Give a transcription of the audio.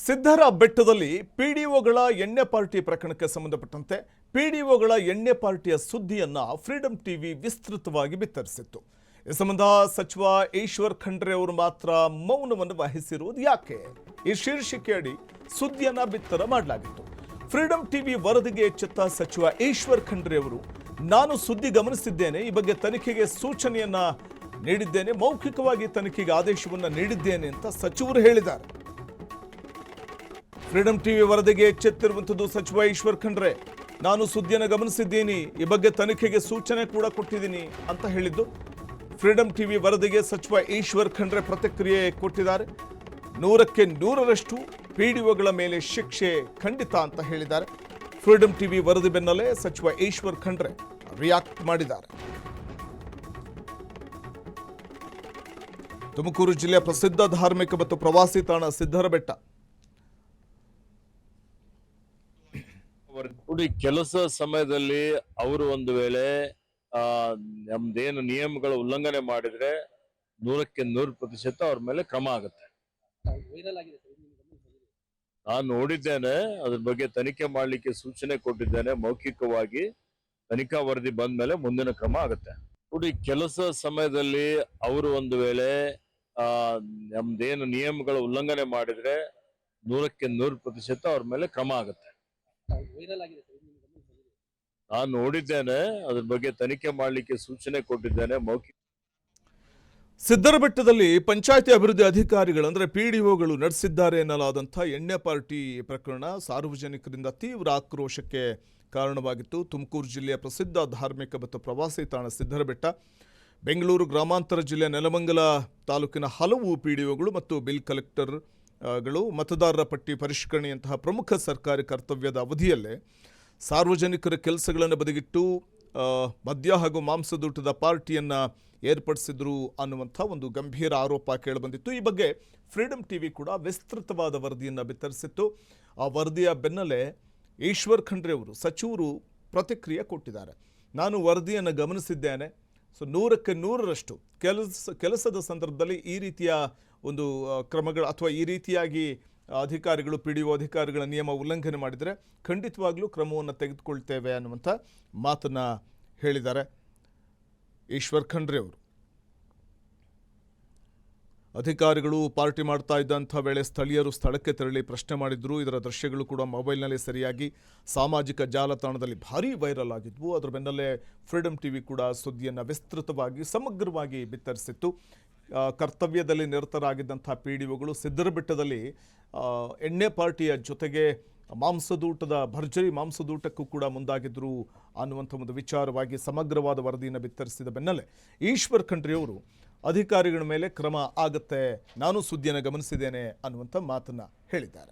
ಸಿದ್ಧರ ಬೆಟ್ಟದಲ್ಲಿ ಪಿಡಿಒಗಳ ಎಣ್ಣೆ ಪಾರ್ಟಿ ಪ್ರಕರಣಕ್ಕೆ ಸಂಬಂಧಪಟ್ಟಂತೆ ಪಿಡಿಒಗಳ ಎಣ್ಣೆ ಪಾರ್ಟಿಯ ಸುದ್ದಿಯನ್ನ ಫ್ರೀಡಂ ಟಿವಿ ವಿಸ್ತೃತವಾಗಿ ಬಿತ್ತರಿಸಿತ್ತು. ಈ ಸಂಬಂಧ ಸಚಿವ ಈಶ್ವರ್ ಖಂಡ್ರೆ ಅವರು ಮಾತ್ರ ಮೌನವನ್ನು ವಹಿಸಿರುವುದು ಯಾಕೆ? ಈ ಶೀರ್ಷಿಕೆಯಡಿ ಸುದ್ದಿಯನ್ನ ಬಿತ್ತರ ಮಾಡಲಾಗಿತ್ತು. ಫ್ರೀಡಂ ಟಿವಿ ವರದಿಗೆ ಎಚ್ಚೆತ್ತ ಸಚಿವ ಈಶ್ವರ್ ಖಂಡ್ರೆ ಅವರು, ನಾನು ಸುದ್ದಿ ಗಮನಿಸಿದ್ದೇನೆ, ಈ ಬಗ್ಗೆ ತನಿಖೆಗೆ ಸೂಚನೆಯನ್ನ ನೀಡಿದ್ದೇನೆ, ಮೌಖಿಕವಾಗಿ ತನಿಖೆಗೆ ಆದೇಶವನ್ನ ನೀಡಿದ್ದೇನೆ ಅಂತ ಸಚಿವರು ಹೇಳಿದ್ದಾರೆ. ಫ್ರೀಡಂ ಟಿವಿ ವರದಿಗೆ ಎಚ್ಚೆತ್ತಿರುವಂಥದ್ದು ಸಚಿವ ಈಶ್ವರ್ ಖಂಡ್ರೆ. ನಾನು ಸುದ್ದಿಯನ್ನು ಗಮನಿಸಿದ್ದೀನಿ, ಈ ಬಗ್ಗೆ ತನಿಖೆಗೆ ಸೂಚನೆ ಕೂಡ ಕೊಟ್ಟಿದ್ದೀನಿ ಅಂತ ಹೇಳಿದ್ದು. ಫ್ರೀಡಂ ಟಿವಿ ವರದಿಗೆ ಸಚಿವ ಈಶ್ವರ್ ಖಂಡ್ರೆ ಪ್ರತಿಕ್ರಿಯೆ ಕೊಟ್ಟಿದ್ದಾರೆ. 100ಕ್ಕೆ 100ರಷ್ಟು ಪಿಡಿಒಗಳ ಮೇಲೆ ಶಿಕ್ಷೆ ಖಂಡಿತ ಅಂತ ಹೇಳಿದ್ದಾರೆ. ಫ್ರೀಡಂ ಟಿವಿ ವರದಿ ಬೆನ್ನಲ್ಲೇ ಸಚಿವ ಈಶ್ವರ್ ಖಂಡ್ರೆ ರಿಯಾಕ್ಟ್ ಮಾಡಿದ್ದಾರೆ. ತುಮಕೂರು ಜಿಲ್ಲೆಯ ಪ್ರಸಿದ್ಧ ಧಾರ್ಮಿಕ ಮತ್ತು ಪ್ರವಾಸಿ ತಾಣ ಸಿದ್ಧರ ಬೆಟ್ಟ. ಕೆಲಸ ಸಮಯದಲ್ಲಿ ಅವರು ಒಂದು ವೇಳೆ ನಮ್ದೇನು ನಿಯಮಗಳ ಉಲ್ಲಂಘನೆ ಮಾಡಿದ್ರೆ 100ಕ್ಕೆ 100% ಅವ್ರ ಮೇಲೆ ಕ್ರಮ ಆಗುತ್ತೆ. ನಾನು ನೋಡಿದ್ದೇನೆ, ಅದ್ರ ಬಗ್ಗೆ ತನಿಖೆ ಮಾಡ್ಲಿಕ್ಕೆ ಸೂಚನೆ ಕೊಟ್ಟಿದ್ದೇನೆ. ಮೌಖಿಕವಾಗಿ ತನಿಖಾ ವರದಿ ಬಂದ ಮೇಲೆ ಮುಂದಿನ ಕ್ರಮ ಆಗುತ್ತೆ. ಕೆಲಸ ಸಮಯದಲ್ಲಿ ಅವರು ಒಂದು ವೇಳೆ ನಮ್ದೇನು ನಿಯಮಗಳ ಉಲ್ಲಂಘನೆ ಮಾಡಿದ್ರೆ 100ಕ್ಕೆ 100% ಅವ್ರ ಮೇಲೆ ಕ್ರಮ ಆಗುತ್ತೆ. ನಾನು ನೋಡಿದ್ದೇನೆ, ಅದ್ರ ಬಗ್ಗೆ ತನಿಖೆ ಮಾಡಲಿಕ್ಕೆ ಸೂಚನೆ ಕೊಟ್ಟಿದ್ದೇನೆ. ಸಿದ್ಧರ ಬೆಟ್ಟದಲ್ಲಿ ಪಂಚಾಯತಿ ಅಭಿವೃದ್ಧಿ ಅಧಿಕಾರಿಗಳು ಅಂದರೆ ಪಿಡಿಒಗಳು ನಡೆಸಿದ್ದಾರೆ ಎನ್ನಲಾದಂಥ ಎಣ್ಣೆ ಪಾರ್ಟಿ ಪ್ರಕರಣ ಸಾರ್ವಜನಿಕರಿಂದ ತೀವ್ರ ಆಕ್ರೋಶಕ್ಕೆ ಕಾರಣವಾಗಿತ್ತು. ತುಮಕೂರು ಜಿಲ್ಲೆಯ ಪ್ರಸಿದ್ಧ ಧಾರ್ಮಿಕ ಮತ್ತು ಪ್ರವಾಸಿ ತಾಣ ಸಿದ್ಧರ ಬೆಟ್ಟ, ಬೆಂಗಳೂರು ಗ್ರಾಮಾಂತರ ಜಿಲ್ಲೆಯ ನೆಲಮಂಗಲ ತಾಲೂಕಿನ ಹಲವು ಪಿಡಿಒಗಳು ಮತ್ತು ಬಿಲ್ ಕಲೆಕ್ಟರ್ಗಳು ಮತದಾರರ ಪಟ್ಟಿ ಪರಿಷ್ಕರಣೆಯಂತಹ ಪ್ರಮುಖ ಸರ್ಕಾರಿ ಕರ್ತವ್ಯದ ಅವಧಿಯಲ್ಲೇ ಸಾರ್ವಜನಿಕರ ಕೆಲಸಗಳನ್ನು ಬದಿಗಿಟ್ಟು ಮದ್ಯ ಹಾಗೂ ಮಾಂಸದೂಟದ ಪಾರ್ಟಿಯನ್ನು ಏರ್ಪಡಿಸಿದ್ರು ಅನ್ನುವಂಥ ಒಂದು ಗಂಭೀರ ಆರೋಪ ಕೇಳಿಬಂದಿತ್ತು. ಈ ಬಗ್ಗೆ ಫ್ರೀಡಂ ಟಿವಿ ಕೂಡ ವಿಸ್ತೃತವಾದ ವರದಿಯನ್ನು ಬಿತ್ತರಿಸಿತ್ತು. ಆ ವರದಿಯ ಬೆನ್ನಲ್ಲೇ ಈಶ್ವರ್ ಖಂಡ್ರೆ ಅವರು ಸಚಿವರು ಪ್ರತಿಕ್ರಿಯೆ ಕೊಟ್ಟಿದ್ದಾರೆ. ನಾನು ವರದಿಯನ್ನು ಗಮನಿಸಿದ್ದೇನೆ, ಸೊ 100ಕ್ಕೆ 100ರಷ್ಟು ಕೆಲಸದ ಸಂದರ್ಭದಲ್ಲಿ ಈ ರೀತಿಯ ಒಂದು ಕ್ರಮಗಳು ಅಥವಾ ಈ ರೀತಿಯಾಗಿ ಅಧಿಕಾರಿಗಳು ಪಿಡಿಒ ಅಧಿಕಾರಿಗಳ ನಿಯಮ ಉಲ್ಲಂಘನೆ ಮಾಡಿದರೆ ಖಂಡಿತವಾಗ್ಲೂ ಕ್ರಮವನ್ನು ತೆಗೆದುಕೊಳ್ತೇವೆ ಅನ್ನುವಂಥ ಮಾತನ್ನು ಹೇಳಿದ್ದಾರೆ ಈಶ್ವರ್ ಖಂಡ್ರೆ ಅವರು. ಅಧಿಕಾರಿಗಳು ಪಾರ್ಟಿ ಮಾಡ್ತಾ ಇದ್ದಂಥ ವೇಳೆ ಸ್ಥಳೀಯರು ಸ್ಥಳಕ್ಕೆ ತೆರಳಿ ಪ್ರಶ್ನೆ ಮಾಡಿದ್ರು. ಇದರ ದೃಶ್ಯಗಳು ಕೂಡ ಮೊಬೈಲ್ನಲ್ಲಿ ಸರಿಯಾಗಿ ಸಾಮಾಜಿಕ ಜಾಲತಾಣದಲ್ಲಿ ಭಾರೀ ವೈರಲ್ ಆಗಿದ್ವು. ಅದರ ಬೆನ್ನಲ್ಲೇ ಫ್ರೀಡಂ ಟಿವಿ ಕೂಡ ಸುದ್ದಿಯನ್ನು ವಿಸ್ತೃತವಾಗಿ ಸಮಗ್ರವಾಗಿ ಬಿತ್ತರಿಸಿತ್ತು. ಕರ್ತವ್ಯದಲ್ಲಿ ನಿರತರಾಗಿದ್ದಂಥ ಪಿಡಿಒಗಳು ಸಿದ್ಧರ ಬೆಟ್ಟದಲ್ಲಿ ಎಣ್ಣೆ ಪಾರ್ಟಿಯ ಜೊತೆಗೆ ಮಾಂಸದೂಟದ ಭರ್ಜರಿ ಮಾಂಸದೂಟಕ್ಕೂ ಕೂಡ ಮುಂದಾಗಿದ್ದರು ಅನ್ನುವಂಥ ಒಂದು ವಿಚಾರವಾಗಿ ಸಮಗ್ರವಾದ ವರದಿಯನ್ನು ಬಿತ್ತರಿಸಿದ ಬೆನ್ನಲ್ಲೇ ಈಶ್ವರ್ ಖಂಡ್ರೆಯವರು ಅಧಿಕಾರಿಗಳ ಮೇಲೆ ಕ್ರಮ ಆಗುತ್ತೆ, ನಾನು ಸುದ್ದಿಯನ್ನು ಗಮನಿಸಿದ್ದೇನೆ ಅನ್ನುವಂಥ ಮಾತನ್ನು ಹೇಳಿದ್ದಾರೆ.